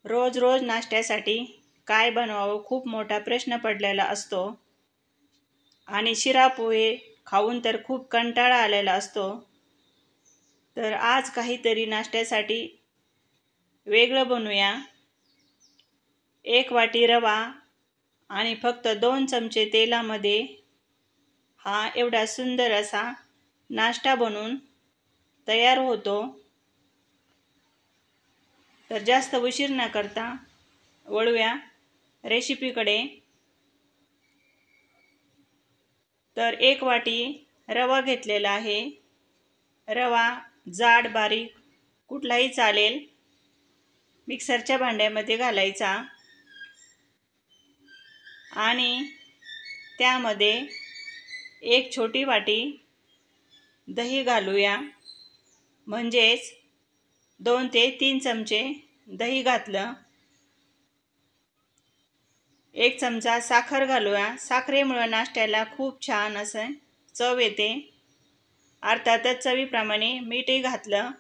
रोज रोज नाश्त्यासाठी काय बनवावं खूप मोठा प्रश्न पडलेला असतो आणि शिरा पोहे खाऊन तर खूप कंटाळा आलेला असतो. तर आज काहीतरी नाश्त्यासाठी वेगळं बनवूया. 1 वाटी रवा आणि फक्त 2 चमचे तेलामध्ये हा एवढा सुंदर असा नाश्ता बनून तयार होतो. तर जास्त उशीर न करता वळूया रेसिपीकडे. तर 1 वाटी रवा घेतलेला आहे. रवा जाड बारीक कुठलाही चालेल, मिक्सरच्या भांड्यामध्ये घालायचा आणि त्यामध्ये 1 छोटी वाटी दही घालूया. म्हणजेच 2 ते 3 चमचे दही घातलं. 1 चमचा साखर घालूया. साखरेमुळे नाश्त्याला खूप छान असं चव येते. अर्थातच चवीप्रमाणे मीठही घातलं.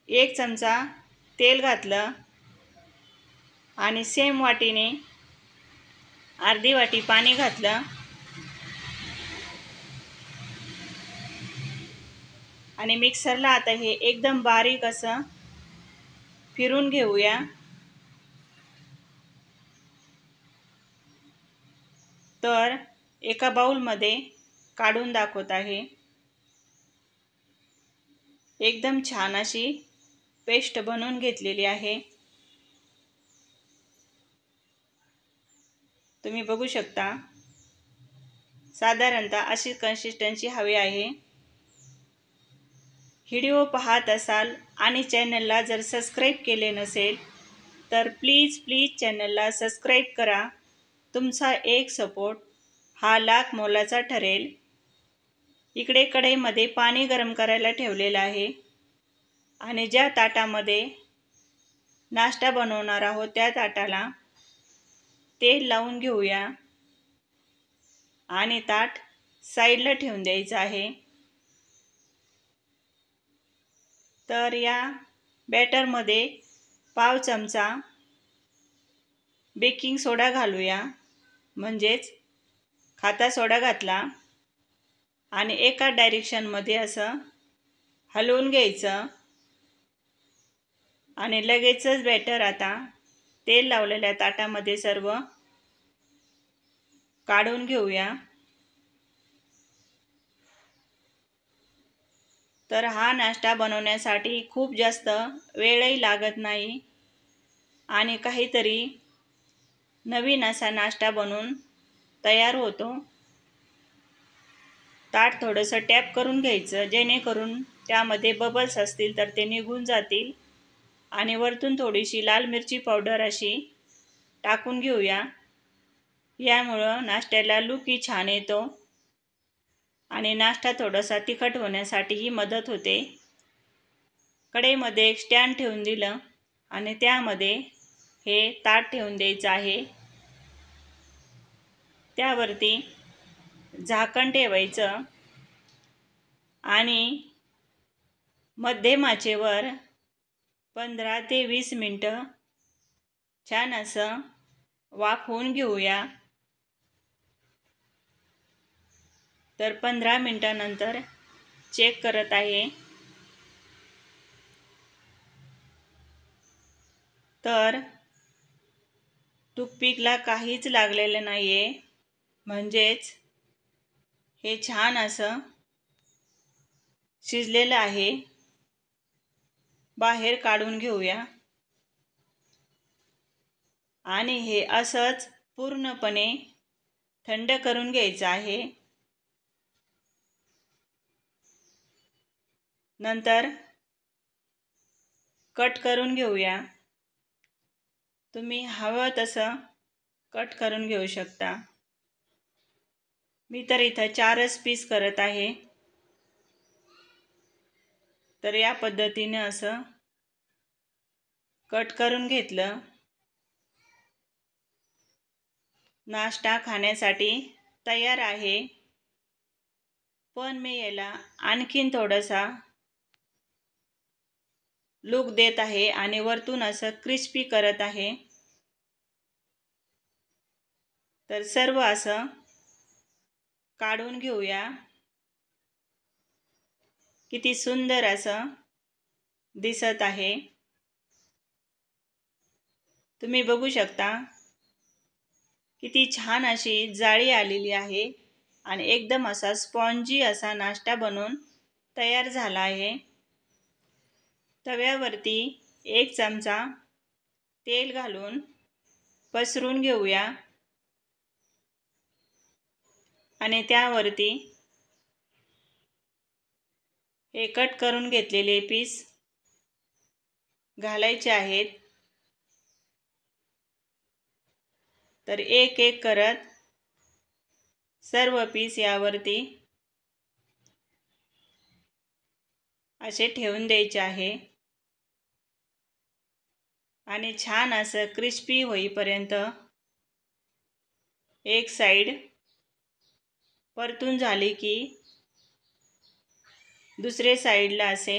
1 चमचा तेल घातलं आणि सेम वाटीने अर्धी वाटी पाणी घातलं आणि मिक्सरला आता हे एकदम बारीक असं फिरून घेऊया. तर एका बाउलमध्ये काढून दाखवत आहे. एकदम छान अशी पेस्ट बनवून घेतलेली आहे. तुम्ही बघू शकता. साधारणतः अशी कन्सिस्टन्सी हवी आहे. व्हिडिओ पाहत असाल आणि चॅनलला जर सबस्क्राईब केले नसेल तर प्लीज चॅनलला सबस्क्राईब करा. तुमचा एक सपोर्ट हा लाख मोलाचा ठरेल. इकडे कढईमध्ये पाणी गरम करायला ठेवलेलं आहे आणि ज्या ताटामध्ये नाश्ता बनवणार आहोत त्या ताटाला तेल लावून घेऊया आणि ताट साईडला ठेवून द्यायचं आहे. तर या बॅटरमध्ये पाव चमचा बेकिंग सोडा घालूया. म्हणजेच खाता सोडा घातला आणि एका डायरेक्शनमध्ये असं हलवून घ्यायचं आणि लगेचच बॅटर आता तेल लावलेल्या ताटामध्ये सर्व काढून घेऊया. तर हा नाश्ता बनवण्यासाठी खूप जास्त वेळही लागत नाही आणि काहीतरी नवीन असा नाश्ता बनवून तयार होतो. ताट थोडंसं टॅप करून घ्यायचं जेणेकरून त्यामध्ये बबल्स असतील तर ते निघून जातील आणि वरतून थोडीशी लाल मिरची पावडर अशी टाकून घेऊया. यामुळं नाश्त्याला लुकही छान येतो आणि नाश्ता थोडासा तिखट होण्यासाठीही मदत होते. कढईमध्ये एक स्टँड ठेवून दिलं आणि त्यामध्ये हे ताट ठेवून द्यायचं आहे. त्यावरती झाकण ठेवायचं आणि मध्यम आचेवर 15 ते 20 मिनटं छान असं वाफवून घेऊया. तर 15 मिनटानंतर चेक करत आहे. तर टूथपिकला काहीच लागलेलं नाही आहे. म्हणजेच हे छान असं शिजलेलं आहे. बाहेर काढून घेऊया आणि हे असंच पूर्णपणे थंड करून घ्यायचं आहे. नंतर कट करून घेऊया. तुम्ही हवं तसं कट करून घेऊ शकता. मी तर इथं 4च पीस करत आहे. तर या पद्धतीने असं कट करून घेतलं. नाश्ता खाण्यासाठी तयार आहे. पण मी याला आणखीन थोडासा लूक देत आहे आणि वरतून असं क्रिस्पी करत आहे। तर सर्व असं काढून घेऊया। किती सुंदर असं दिसत आहे। तुम्ही बघू शकता किती छान अशी जाळी आलेली आहे आणि एकदम असा स्पॉन्जी असा नाश्ता बनून तयार झाला आहे। तव्यावरती 1 चमचा तेल घालून पसरून घेऊया आणि त्यावरती हे कट करून घेतलेले पीस घालायचे आहेत। तर एक एक करत सर्व पीस यावरती असे ठेवून द्यायचे आहे आणि छान असं क्रिस्पी होईपर्यंत एक साइड परतून झाली की दुसरे साइडला असे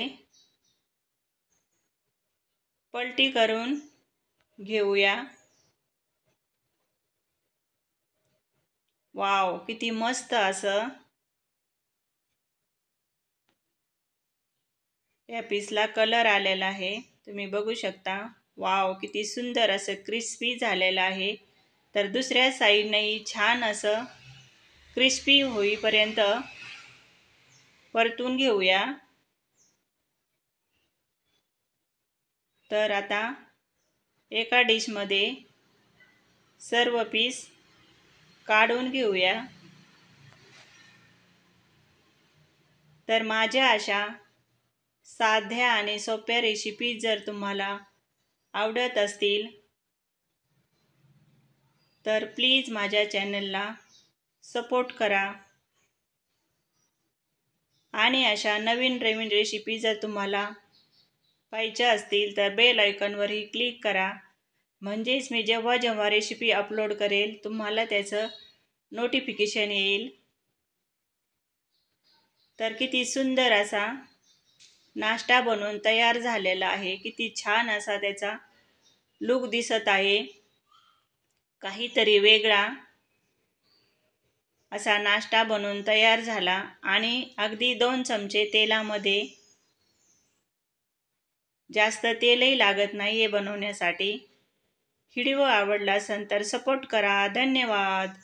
पलटी करून घेऊया। वाव, किती मस्त असं या पीसला कलर आलेला आहे। तुम्ही बघू शकता। वाव, किती सुंदर असं क्रिस्पी झालेलं आहे। तर दुसऱ्या साइडनेही छान असं क्रिस्पी होईपर्यंत परतून घेऊया। तर आता एका डिशमध्ये सर्व पीस काढून घेऊया। तर माझ्या अशा साध्या आणि सोप्या रेसिपी जर तुम्हाला आवडत असतील तर प्लीज माझ्या चॅनलला सपोर्ट करा आणि अशा नवीन रेसिपी जर तुम्हाला पाहिजे असतील तर बेल आयकॉनवरही क्लिक करा, म्हणजेच मी जेव्हा जेव्हा रेसिपी अपलोड करेल तुम्हाला त्याचं नोटिफिकेशन येईल। तर किती सुंदर असा नाश्ता बनवून तयार झालेला आहे। किती छान असा त्याचा लूक दिसत आहे। काहीतरी वेगळा असा नाश्ता बनवून तयार झाला आणि अगदी 2 चमचे तेलामध्ये, जास्त तेलही लागत नाही हे बनवण्यासाठी। व्हिडिओ आवडला असेल तर सपोर्ट करा। धन्यवाद।